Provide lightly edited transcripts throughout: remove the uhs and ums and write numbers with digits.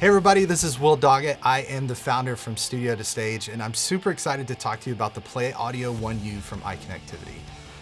Hey everybody, this is Will Doggett. I am the founder from Studio to Stage, and I'm super excited to talk to you about the PlayAUDIO1U from iConnectivity.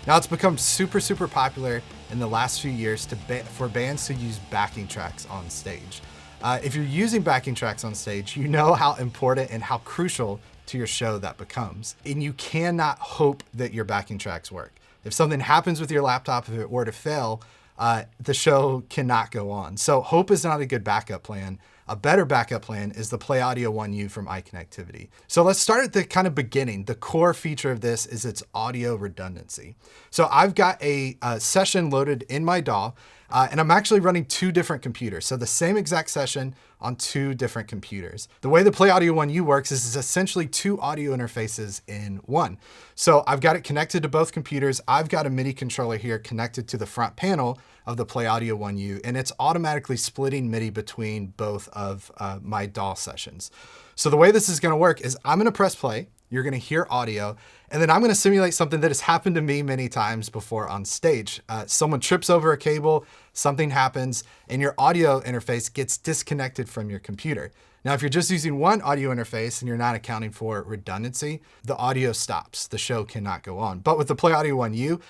Now, it's become super popular in the last few years for bands to use backing tracks on stage. If you're using backing tracks on stage, you know how important and how crucial to your show that becomes. And you cannot hope that your backing tracks work. If something happens with your laptop, if it were to fail, the show cannot go on. So hope is not a good backup plan. A better backup plan is the PlayAUDIO1U from iConnectivity. So let's start at the kind of beginning. The core feature of this is its audio redundancy. So I've got a session loaded in my DAW, and I'm actually running two different computers. So the same exact session on two different computers. The way the PlayAUDIO1U works is it's essentially two audio interfaces in one. So I've got it connected to both computers. I've got a MIDI controller here connected to the front panel of the PlayAUDIO1U, and it's automatically splitting MIDI between both of my DAW sessions. So the way this is gonna work is I'm gonna press play, you're gonna hear audio, and then I'm gonna simulate something that has happened to me many times before on stage. Someone trips over a cable, something happens, and your audio interface gets disconnected from your computer. Now, if you're just using one audio interface and you're not accounting for redundancy, the audio stops. The show cannot go on. But with the PlayAUDIO1U,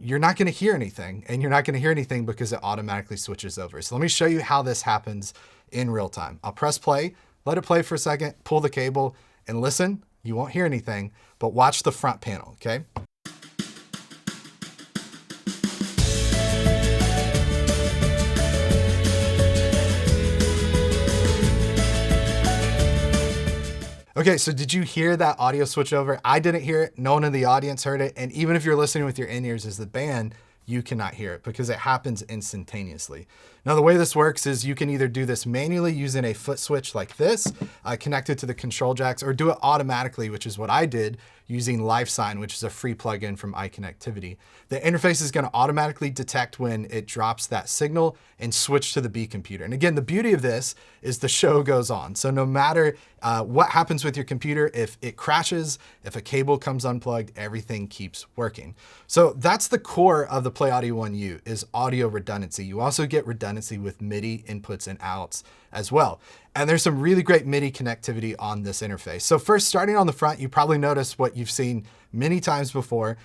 you're not gonna hear anything, and you're not gonna hear anything because it automatically switches over. So let me show you how this happens in real time. I'll press play, let it play for a second, pull the cable, and listen. You won't hear anything, but watch the front panel, okay? Okay, so did you hear that audio switch over? I didn't hear it, no one in the audience heard it, and even if you're listening with your in-ears as the band, you cannot hear it because it happens instantaneously. Now, the way this works is you can either do this manually using a foot switch like this, connected to the control jacks, or do it automatically, which is what I did, using LifeSign, which is a free plugin from iConnectivity. The interface is gonna automatically detect when it drops that signal and switch to the B computer. And again, the beauty of this is the show goes on. So no matter what happens with your computer, if it crashes, if a cable comes unplugged, everything keeps working. So that's the core of the PlayAUDIO1U, is audio redundancy. You also get redundancy with MIDI inputs and outs as well. And there's some really great MIDI connectivity on this interface. So first, starting on the front, you probably noticed what you've seen many times before,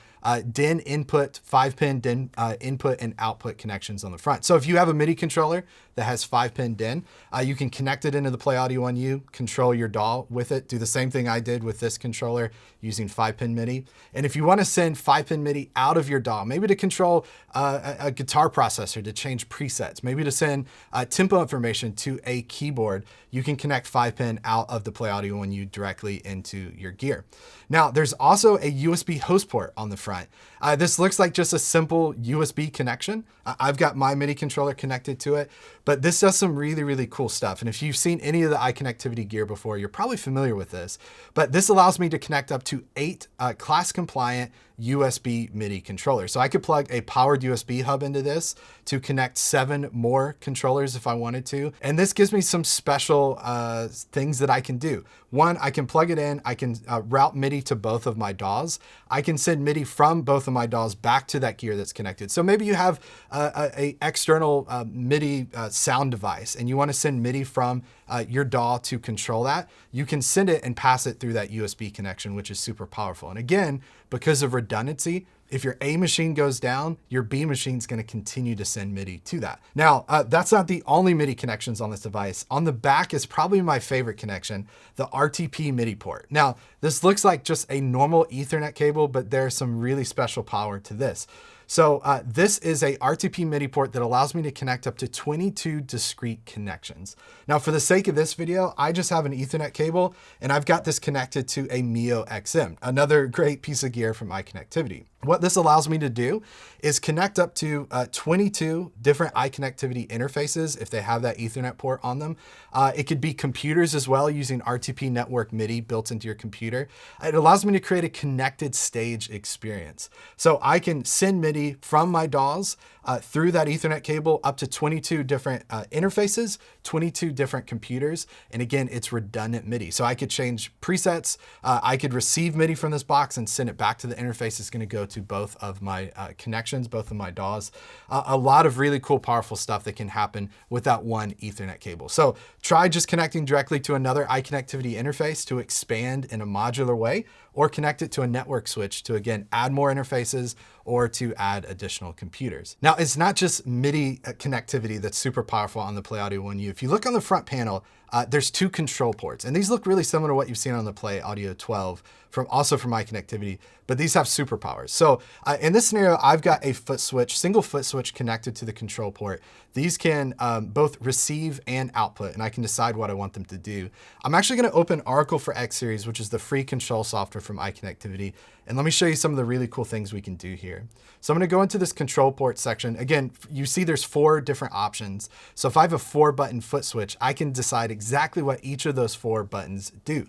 DIN input, 5-pin DIN input and output connections on the front. So if you have a MIDI controller that has 5-pin DIN, you can connect it into the PlayAUDIO1U, control your DAW with it, do the same thing I did with this controller using 5-pin MIDI. And if you want to send 5-pin MIDI out of your DAW, maybe to control a guitar processor to change presets, maybe to send tempo information to a keyboard, you can connect 5-pin out of the PlayAUDIO1U directly into your gear. Now, there's also a USB host port on the front. This looks like just a simple USB connection. I've got my MIDI controller connected to it, but this does some really cool stuff. And if you've seen any of the iConnectivity gear before, you're probably familiar with this, but this allows me to connect up to 8 class compliant USB MIDI controllers. So I could plug a powered USB hub into this to connect 7 more controllers if I wanted to. And this gives me some special things that I can do. One, I can plug it in, I can route MIDI to both of my DAWs. I can send MIDI from both of my DAWs back to that gear that's connected. So maybe you have a external MIDI sound device and you want to send MIDI from your DAW to control that. You can send it and pass it through that USB connection, which is super powerful. And again, because of redundancy, if your A machine goes down, your B machine is going to continue to send MIDI to that. Now, that's not the only MIDI connections on this device. On the back is probably my favorite connection, the RTP MIDI port. Now, this looks like just a normal Ethernet cable, but there's some really special power to this. So this is a RTP MIDI port that allows me to connect up to 22 discrete connections. Now, for the sake of this video, I just have an Ethernet cable and I've got this connected to a Mio XM, another great piece of gear from iConnectivity. What this allows me to do is connect up to 22 different iConnectivity interfaces if they have that Ethernet port on them. It could be computers as well using RTP network MIDI built into your computer. It allows me to create a connected stage experience. So I can send MIDI from my DAWs. through that Ethernet cable up to 22 different interfaces, 22 different computers. And again, it's redundant MIDI. So I could change presets. I could receive MIDI from this box and send it back to the interface. It's going to go to both of my connections, both of my DAWs. A lot of really cool, powerful stuff that can happen with that one Ethernet cable. So try just connecting directly to another iConnectivity interface to expand in a modular way, or connect it to a network switch to, again, add more interfaces or to add additional computers. Now, it's not just MIDI connectivity that's super powerful on the PlayAUDIO1U. If you look on the front panel, there's 2 control ports, and these look really similar to what you've seen on the PlayAUDIO12 also from iConnectivity, but these have superpowers. So in this scenario, I've got a foot switch, single foot switch connected to the control port. These can both receive and output, and I can decide what I want them to do. I'm actually going to open Oracle for X Series, which is the free control software from iConnectivity, and let me show you some of the really cool things we can do here. So I'm going to go into this control port section. Again, you see there's 4 different options. So if I have a 4-button foot switch, I can decide exactly what each of those 4 buttons do.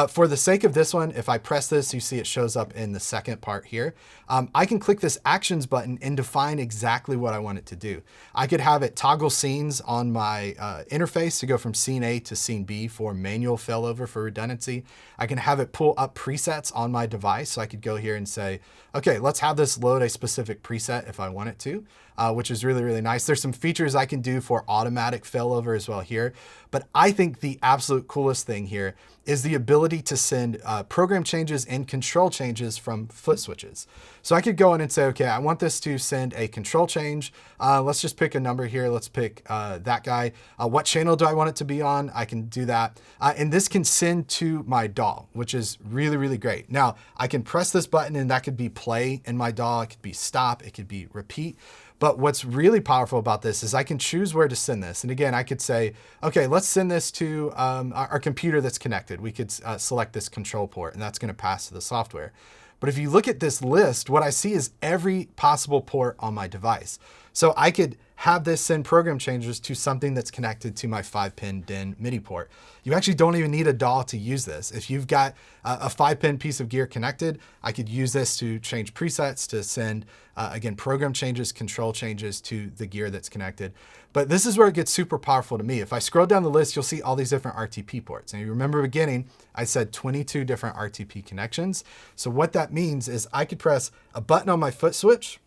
For the sake of this one, if I press this, you see it shows up in the second part here. I can click this actions button and define exactly what I want it to do. I could have it toggle scenes on my interface to go from scene A to scene B for manual failover for redundancy. I can have it pull up presets on my device. So I could go here and say, okay, let's have this load a specific preset if I want it to, which is really, really nice. There's some features I can do for automatic failover as well here. But I think the absolute coolest thing here is the ability to send program changes and control changes from foot switches. So I could go in and say, okay, I want this to send a control change. Let's just pick a number here. Let's pick that guy. What channel do I want it to be on? I can do that. And this can send to my DAW, which is really, really great. Now, I can press this button and that could be play in my DAW. It could be stop. It could be repeat. But what's really powerful about this is I can choose where to send this. And again, I could say, okay, let's send this to our computer that's connected. We could select this control port, and that's going to pass to the software. But if you look at this list, what I see is every possible port on my device. So I could have this send program changes to something that's connected to my 5-pin DIN MIDI port. You actually don't even need a DAW to use this. If you've got a 5-pin piece of gear connected, I could use this to change presets, to send, again, program changes, control changes to the gear that's connected. But this is where it gets super powerful to me. If I scroll down the list, you'll see all these different RTP ports. And you remember beginning, I said 22 different RTP connections. So what that means is I could press a button on my foot switch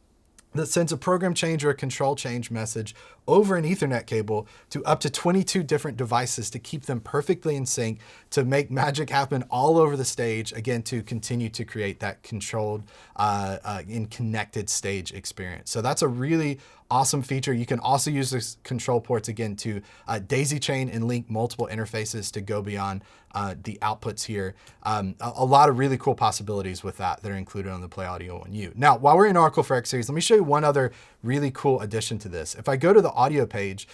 that sends a program change or a control change message over an Ethernet cable to up to 22 different devices to keep them perfectly in sync, to make magic happen all over the stage, again, to continue to create that controlled and connected stage experience. So that's a really awesome feature. You can also use this control ports, again, to daisy chain and link multiple interfaces to go beyond the outputs here. A lot of really cool possibilities with that are included on the PlayAUDIO1U. Now, while we're in Oracle for X Series, let me show you one other really cool addition to this. If I go to the audio page,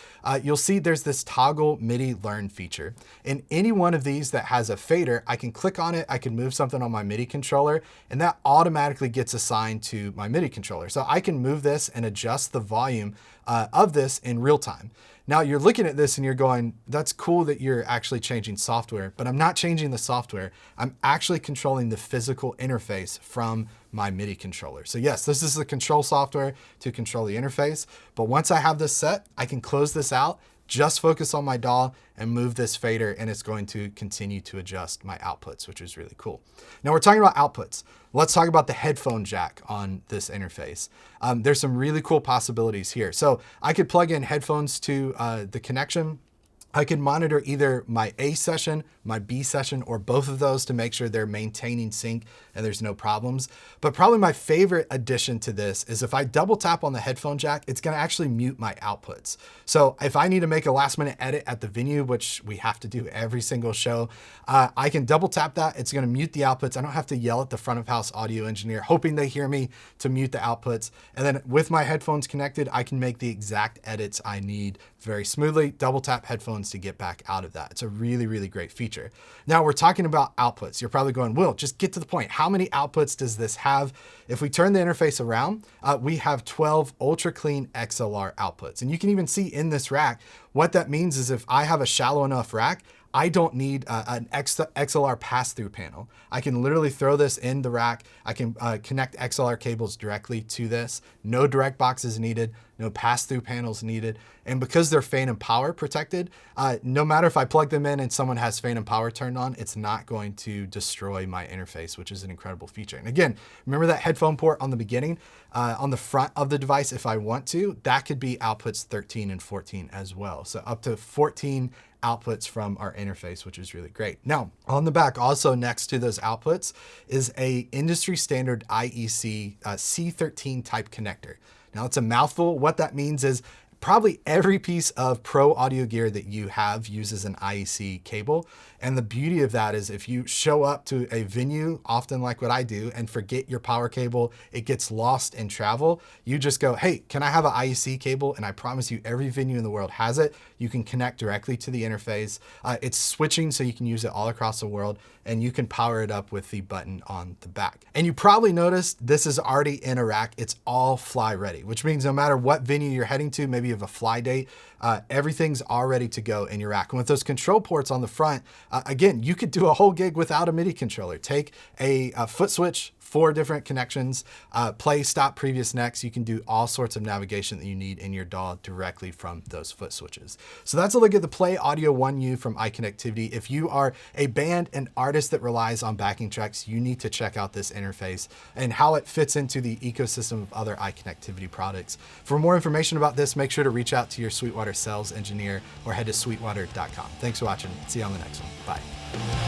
you'll see there's this toggle MIDI learn feature. In any one of these that has a fader, I can click on it, I can move something on my MIDI controller, and that automatically gets assigned to my MIDI controller. So I can move this and adjust the volume of this in real time. Now you're looking at this and you're going, that's cool that you're actually changing software, but I'm not changing the software. I'm actually controlling the physical interface from my MIDI controller. So yes, this is the control software to control the interface, but once I have this set, I can close this out, just focus on my DAW and move this fader, and it's going to continue to adjust my outputs, which is really cool. Now we're talking about outputs. Let's talk about the headphone jack on this interface. There's some really cool possibilities here. So I could plug in headphones to the connection. I can monitor either my A session, my B session, or both of those to make sure they're maintaining sync and there's no problems. But probably my favorite addition to this is if I double tap on the headphone jack, it's gonna actually mute my outputs. So if I need to make a last minute edit at the venue, which we have to do every single show, I can double tap that. It's gonna mute the outputs. I don't have to yell at the front of house audio engineer, hoping they hear me to mute the outputs. And then with my headphones connected, I can make the exact edits I need very smoothly. Double tap headphones to get back out of that. It's a really, really great feature. Now we're talking about outputs. You're probably going, Will, just get to the point. How many outputs does this have? If we turn the interface around, we have 12 ultra clean XLR outputs. And you can even see in this rack, what that means is if I have a shallow enough rack, I don't need an XLR pass-through panel. I can literally throw this in the rack. I can connect XLR cables directly to this. No direct boxes needed, no pass-through panels needed. And because they're fan and power protected, no matter if I plug them in and someone has fan and power turned on, it's not going to destroy my interface, which is an incredible feature. And again, remember that headphone port on the beginning? On the front of the device, if I want to, that could be outputs 13 and 14 as well. So up to 14 outputs from our interface, which is really great. Now, on the back, also next to those outputs, is a industry standard IEC C13 type connector. Now, it's a mouthful. What that means is probably every piece of pro audio gear that you have uses an IEC cable. And the beauty of that is if you show up to a venue, often like what I do, and forget your power cable, it gets lost in travel, you just go, hey, can I have an IEC cable? And I promise you every venue in the world has it. You can connect directly to the interface. It's switching so you can use it all across the world, and you can power it up with the button on the back. And you probably noticed this is already in a rack. It's all fly ready, which means no matter what venue you're heading to, maybe you have a fly date, everything's all ready to go in your rack. And with those control ports on the front, again, you could do a whole gig without a MIDI controller. Take a foot switch, 4 different connections, play, stop, previous, next. You can do all sorts of navigation that you need in your DAW directly from those foot switches. So that's a look at the PlayAUDIO1U from iConnectivity. If you are a band and artist that relies on backing tracks, you need to check out this interface and how it fits into the ecosystem of other iConnectivity products. For more information about this, make sure to reach out to your Sweetwater sales engineer or head to sweetwater.com. Thanks for watching. See you on the next one. Bye.